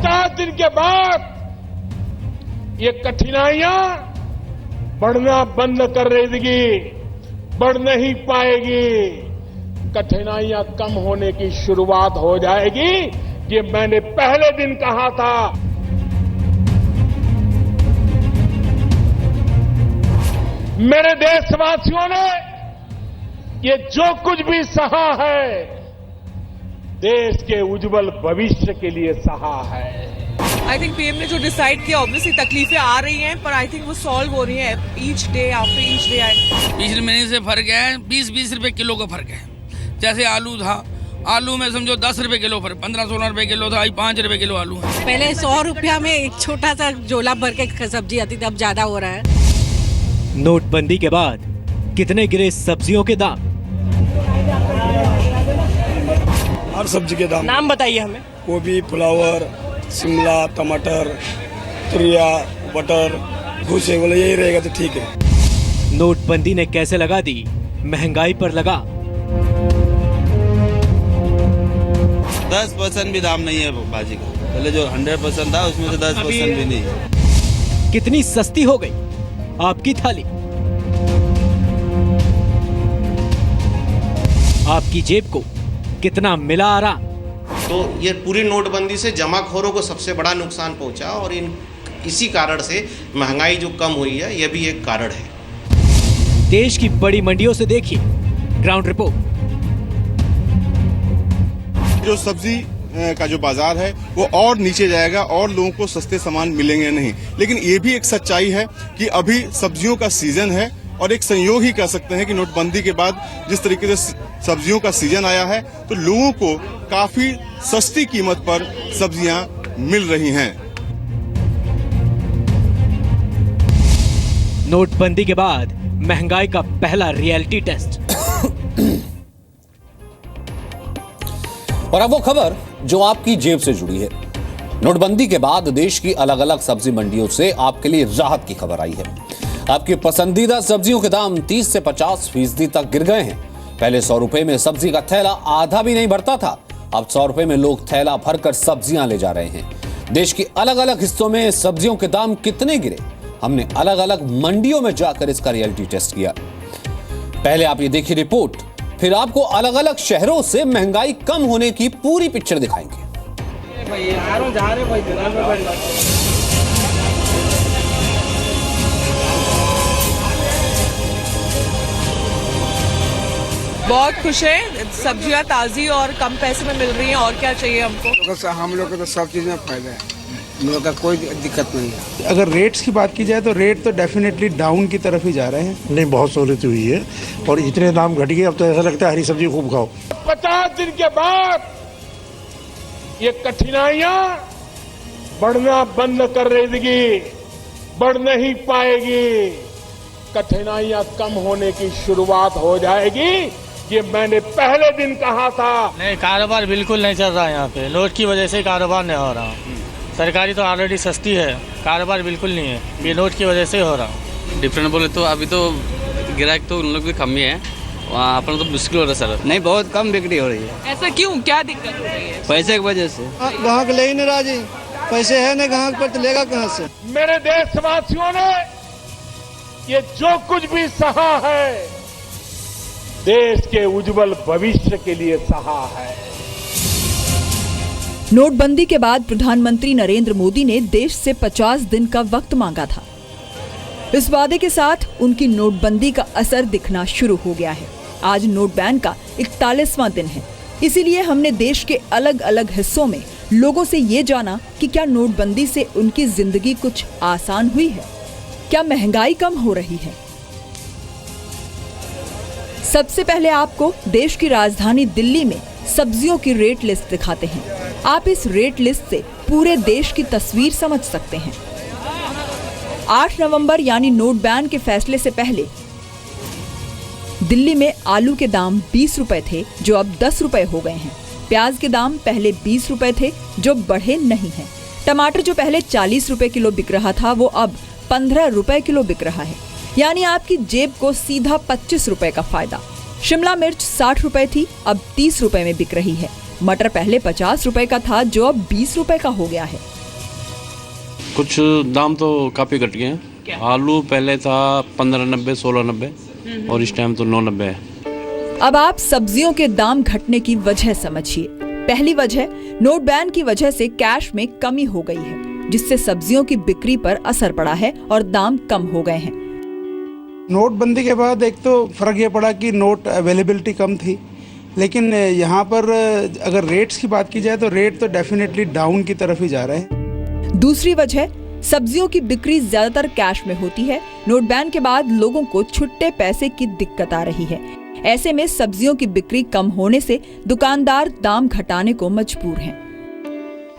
50 दिन के बाद ये कठिनाइयां बढ़ना बंद कर देगी, बढ़ नहीं पाएगी। कठिनाइयां कम होने की शुरुआत हो जाएगी। ये मैंने पहले दिन कहा था। मेरे देशवासियों ने ये जो कुछ भी सहा है, देश के उज्जवल भविष्य के लिए सहा है। आई थिंक पीएम ने जो डिसाइड किया, ऑब्वियसली तकलीफें आ रही हैं, पर आई थिंक वो सॉल्व हो रही हैं each day after each day. पिछले महीने से फर्क है, 20-20 रुपए किलो का फर्क है। जैसे आलू था, आलू में समझो 10 रुपए किलो फर्क, 15-16 रुपए किलो था, 5 रुपए किलो आलू है। पहले 100 रुपया में एक छोटा सा झोला भर के सब्जी आती थी, अब ज्यादा हो रहा है। नोटबंदी के बाद कितने गिरे सब्जियों के दाम? हर सब्जी के दाम। नाम बताइए हमें। गोभी, फ्लावर, शिमला, टमाटर, तुरिया, बटर, भूसे, बोले यही रहेगा तो ठीक है। नोटबंदी ने कैसे लगा दी महंगाई पर लगा? 10% भी दाम नहीं है भाजी का। पहले जो 100% था उसमें से 10% भी नहीं है। कितनी सस्ती हो गई आपकी थाली? आपकी जेब को कितना मिला आराम? तो ये पूरी नोटबंदी से जमाखोरों को सबसे बड़ा नुकसान पहुंचा और इसी कारण से महंगाई जो कम हुई है, ये भी एक कारण है। देश की बड़ी मंडियों से देखिए ग्राउंड रिपोर्ट। जो सब्जी का जो बाजार है वो और नीचे जाएगा और लोगों को सस्ते सामान मिलेंगे नहीं। लेकिन ये भी एक सच्चाई है कि अभी सब्जियों का सीजन है और एक संयोग ही कह सकते हैं कि नोटबंदी के बाद जिस तरीके से सब्जियों का सीजन आया है तो लोगों को काफी सस्ती कीमत पर सब्जियां मिल रही हैं। नोटबंदी के बाद महंगाई का पहला रियलिटी टेस्ट। और अब वो खबर जो आपकी जेब से जुड़ी है। नोटबंदी के बाद देश की अलग अलग सब्जी मंडियों से आपके लिए राहत की खबर आई है। आपकी पसंदीदा सब्जियों के दाम 30 से 50% तक गिर गए हैं। पहले 100 रुपए में सब्जी का थैला आधा भी नहीं भरता था, अब 100 रुपए में लोग थैला भरकर सब्जियां ले जा रहे हैं। देश के अलग अलग हिस्सों में सब्जियों के दाम कितने गिरे, हमने अलग अलग मंडियों में जाकर इसका रियलिटी टेस्ट किया। पहले आप ये देखिए रिपोर्ट, फिर आपको अलग अलग शहरों से महंगाई कम होने की पूरी पिक्चर दिखाएंगे। बहुत खुश है, सब्जियां ताजी और कम पैसे में मिल रही हैं, और क्या चाहिए हमको। हम लोग को तो सब चीज में फायदा है, हम लोग का कोई दिक्कत नहीं है। अगर रेट्स की बात की जाए तो रेट तो डेफिनेटली डाउन की तरफ ही जा रहे हैं। नहीं, बहुत सहूलियत हुई है और इतने दाम घट गए, अब तो ऐसा लगता है हरी सब्जी खूब खाओ। 50 दिन के बाद ये कठिनाइयां बढ़ना बंद कर देगी, बढ़ नहीं पाएगी। कठिनाइयां कम होने की शुरुआत हो जाएगी। ये मैंने पहले दिन कहा था। नहीं, कारोबार बिल्कुल नहीं चल रहा है यहाँ पे। नोट की वजह से कारोबार नहीं हो रहा। सरकारी तो ऑलरेडी सस्ती है, कारोबार बिल्कुल नहीं है, ये नोट की वजह से हो रहा। डिफरेंट बोले तो अभी तो ग्राहक तो उन लोग भी कम ही है, वहाँ अपना तो मुश्किल हो रहा है सर। नहीं, बहुत कम बिक्री हो रही है। ऐसा क्यों, क्या दिक्कत हो रही है? पैसे की वजह से। ग्राहक ले ही नहीं राजी, पैसे है नहीं ग्राहक पर तो लेगा कहाँ से। मेरे देशवासियों ने ये जो कुछ भी सहा है, देश के उज्जवल भविष्य के लिए सहा है। नोटबंदी के बाद प्रधानमंत्री नरेंद्र मोदी ने देश से 50 दिन का वक्त मांगा था। इस वादे के साथ उनकी नोटबंदी का असर दिखना शुरू हो गया है। आज नोट बैन का 41वां दिन है, इसीलिए हमने देश के अलग अलग हिस्सों में लोगों से ये जाना कि क्या नोटबंदी से उनकी जिंदगी कुछ आसान हुई है, क्या महंगाई कम हो रही है। सबसे पहले आपको देश की राजधानी दिल्ली में सब्जियों की रेट लिस्ट दिखाते हैं। आप इस रेट लिस्ट से पूरे देश की तस्वीर समझ सकते हैं। 8 नवंबर यानी नोट बैन के फैसले से पहले दिल्ली में आलू के दाम 20 रुपए थे, जो अब 10 रुपए हो गए हैं। प्याज के दाम पहले 20 रुपए थे, जो बढ़े नहीं हैं। टमाटर जो पहले 40 रुपए किलो बिक रहा था, वो अब 15 रुपए किलो बिक रहा है, यानी आपकी जेब को सीधा 25 रुपए का फायदा। शिमला मिर्च 60 रुपए थी, अब 30 रुपए में बिक रही है। मटर पहले 50 रुपए का था, जो अब 20 रुपए का हो गया है। कुछ दाम तो काफ़ी घट गए हैं। आलू पहले था 15.90 16.90 और इस टाइम तो 9.90 है। अब आप सब्जियों के दाम घटने की वजह समझिए। पहली वजह, नोट बैन की वजह से कैश में कमी हो गई है, जिससे सब्जियों की बिक्री पर असर पड़ा है और दाम कम हो गए हैं। नोटबंदी के बाद एक तो फर्क ये पड़ा कि नोट अवेलेबिलिटी कम थी, लेकिन यहाँ पर अगर रेट्स की बात की जाए तो रेट तो डेफिनेटली डाउन की तरफ ही जा रहे हैं। दूसरी वजह, सब्जियों की बिक्री ज्यादातर कैश में होती है। नोट बैन के बाद लोगों को छुट्टे पैसे की दिक्कत आ रही है। ऐसे में सब्जियों की बिक्री कम होने से दुकानदार दाम घटाने को मजबूर हैं।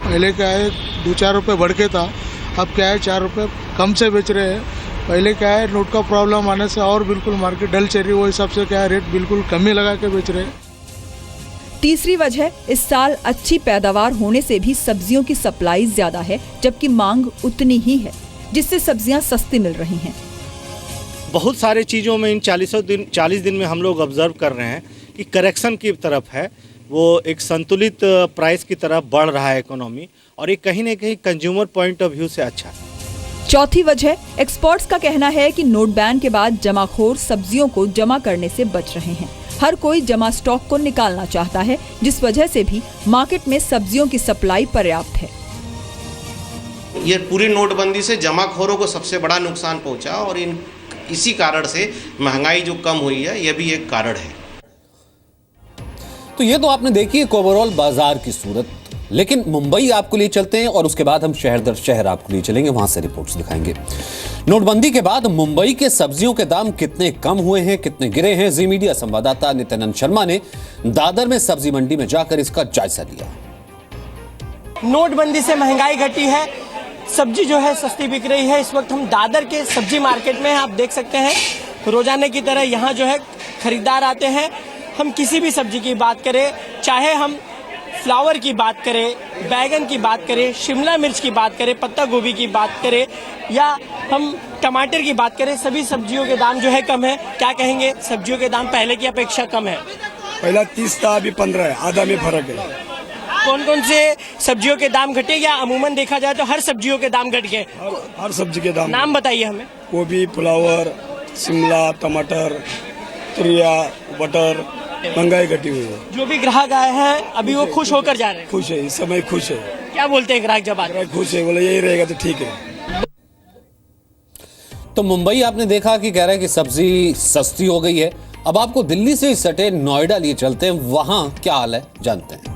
पहले क्या है 2-4 रुपए बढ़ के था, अब क्या है 4 रुपए कम से बेच रहे हैं। पहले क्या है नोट का प्रॉब्लम आने से और बिल्कुल मार्केट डल चल रही है, वो हिसाब से क्या है रेट बिल्कुल कम ही लगा के बेच रहे हैं। तीसरी वजह, इस साल अच्छी पैदावार होने से भी सब्जियों की सप्लाई ज्यादा है, जबकि मांग उतनी ही है, जिससे सब्जियां सस्ती मिल रही हैं। बहुत सारे चीज़ों में इन 40 दिन में हम लोग ऑब्जर्व कर रहे हैं कि करेक्शन की तरफ है, वो एक संतुलित प्राइस की तरफ बढ़ रहा है इकोनॉमी, और ये कहीं न कहीं कंज्यूमर पॉइंट ऑफ व्यू से अच्छा है। चौथी वजह, एक्सपर्ट्स का कहना है कि नोट बैन के बाद जमाखोर सब्जियों को जमा करने से बच रहे हैं। हर कोई जमा स्टॉक को निकालना चाहता है, जिस वजह से भी मार्केट में सब्जियों की सप्लाई पर्याप्त है। ये पूरी नोटबंदी से जमाखोरों को सबसे बड़ा नुकसान पहुंचा और इसी कारण से महंगाई जो कम हुई है, यह भी एक कारण है। तो ये तो आपने देखी एक ओवरऑल बाजार की सूरत, लेकिन मुंबई आपको लिए चलते हैं और उसके बाद हम शहर दर शहर आपको लिए चलेंगे, वहां से रिपोर्ट्स दिखाएंगे। नोटबंदी के बाद मुंबई के सब्जियों के दाम कितने कम हुए हैं, कितने गिरे हैं, जी मीडिया संवाददाता नित्यानंद शर्मा ने दादर में सब्जी मंडी में जाकर इसका जायजा लिया। नोटबंदी से महंगाई घटी है, सब्जी जो है सस्ती बिक रही है। इस वक्त हम दादर के सब्जी मार्केट में हैं, आप देख सकते हैं रोजाना की तरह यहाँ जो है खरीदार आते हैं। हम किसी भी सब्जी की बात करें, चाहे हम फ्लावर की बात करें, बैगन की बात करें, शिमला मिर्च की बात करें, पत्ता गोभी की बात करें या हम टमाटर की बात करें, सभी सब्जियों के दाम जो है कम है। क्या कहेंगे, सब्जियों के दाम पहले की अपेक्षा कम है? पहला 30 था, अभी 15 है, आधा में फर्क है। कौन कौन से सब्जियों के दाम घटे या अमूमन देखा जाए तो हर सब्जियों के दाम घट गए? हर सब्जी के दाम। नाम बताइए हमें। गोभी, फ्लावर, शिमला, टमाटर, तुरिया, बटर, महंगाई घटी हुई है। जो भी ग्राहक आए हैं अभी वो खुश होकर जा रहे हैं? खुश है, इस समय खुश है। क्या बोलते हैं ग्राहक जब आते हैं? खुश है, बोले यही रहेगा तो ठीक है। तो मुंबई आपने देखा कि कह रहे हैं कि सब्जी सस्ती हो गई है। अब आपको दिल्ली से सटे नोएडा लिए चलते हैं, वहां क्या हाल है जानते हैं।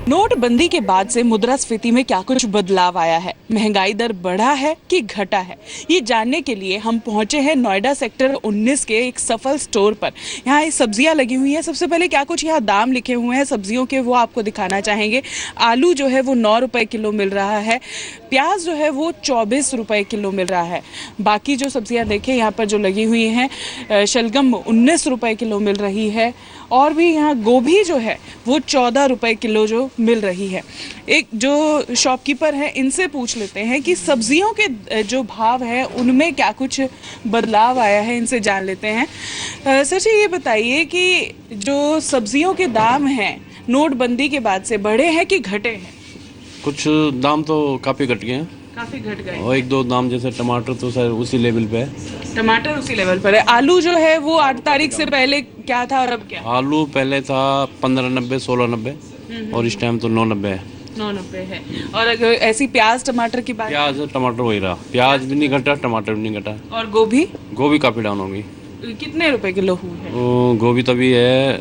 नोटबंदी के बाद से मुद्रास्फीति में क्या कुछ बदलाव आया है, महंगाई दर बढ़ा है कि घटा है, ये जानने के लिए हम पहुंचे हैं नोएडा सेक्टर 19 के एक सफल स्टोर पर। यहाँ सब्जियां लगी हुई हैं। सबसे पहले क्या कुछ यहाँ दाम लिखे हुए हैं सब्जियों के, वो आपको दिखाना चाहेंगे। आलू जो है वो 9 रुपए किलो मिल रहा है, प्याज जो है वो 24 रुपए किलो मिल रहा है। बाकी जो सब्जियां देखें यहाँ पर जो लगी हुई हैं, शलगम 19 रुपए किलो मिल रही है, और भी यहाँ गोभी जो है वो 14 रुपए किलो जो मिल रही है। एक जो शॉपकीपर है इनसे पूछ लेते हैं कि सब्जियों के जो भाव है उनमें क्या कुछ बदलाव आया है, इनसे जान लेते हैं। सर जी ये बताइए कि जो सब्जियों के दाम हैं नोटबंदी के बाद से बढ़े हैं कि घटे हैं? कुछ दाम तो काफ़ी घट गए हैं, काफी घट गए, और 1-2 दाम जैसे टमाटर तो सर उसी लेवल पे है। टमाटर उसी लेवल पर है। आलू जो है वो 8 तारीख से पहले क्या था और अब क्या? आलू पहले था 15.90 16.90 और इस टाइम तो 9.90 है। 9.90 है। और अगर ऐसी प्याज टमाटर की बात, प्याज टमाटर वही रहा, प्याज भी नहीं घटा, टमाटर भी नहीं घटा। और गोभी? गोभी काफ़ी डाउन होगी। कितने रुपए किलो हुई है? गोभी तो अभी है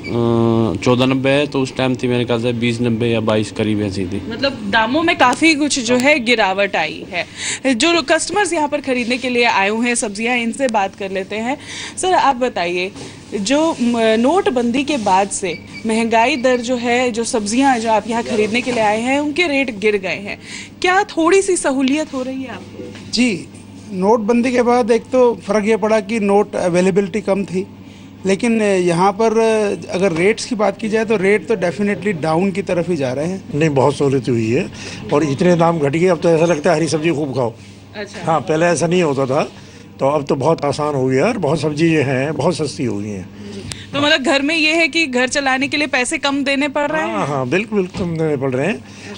14.90 है, तो उस टाइम थी मेरे ख्याल से 20.90 या 22 करीब ऐसी थी। मतलब दामों में काफ़ी कुछ जो है गिरावट आई है। जो कस्टमर्स यहाँ पर खरीदने के लिए आए हुए हैं सब्जियाँ, इनसे बात कर लेते हैं। सर आप बताइए, जो नोटबंदी के बाद से महंगाई दर जो है, जो सब्जियाँ जो आप यहाँ खरीदने के लिए आए हैं उनके रेट गिर गए हैं, क्या थोड़ी सी सहूलियत हो रही है आपको? जी, नोटबंदी के बाद एक तो फर्क ये पड़ा कि नोट अवेलेबिलिटी कम थी, लेकिन यहाँ पर अगर रेट्स की बात की जाए तो रेट तो डेफिनेटली डाउन की तरफ ही जा रहे हैं। नहीं, बहुत सहूलियत हुई है और इतने दाम घट गए, अब तो ऐसा लगता है हरी सब्जी खूब खाओ। अच्छा। हाँ, पहले ऐसा नहीं होता था, तो अब तो बहुत आसान हो गया और बहुत सब्जी जो हैं बहुत सस्ती हो गई हैं। तो मतलब घर में ये है कि घर चलाने के लिए पैसे कम देने पड़ रहे हैं। हाँ, बिल्कुल कम देने पड़ रहे हैं।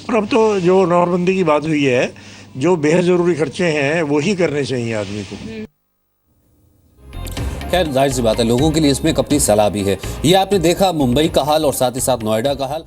और अब तो जो नोटबंदी की बात हुई है, जो बेहद ज़रूरी खर्चे हैं वही करने चाहिए आदमी को। खैर जाहिर सी बात है, लोगों के लिए इसमें एक अपनी सलाह भी है। ये आपने देखा मुंबई का हाल और साथ ही साथ नोएडा का हाल।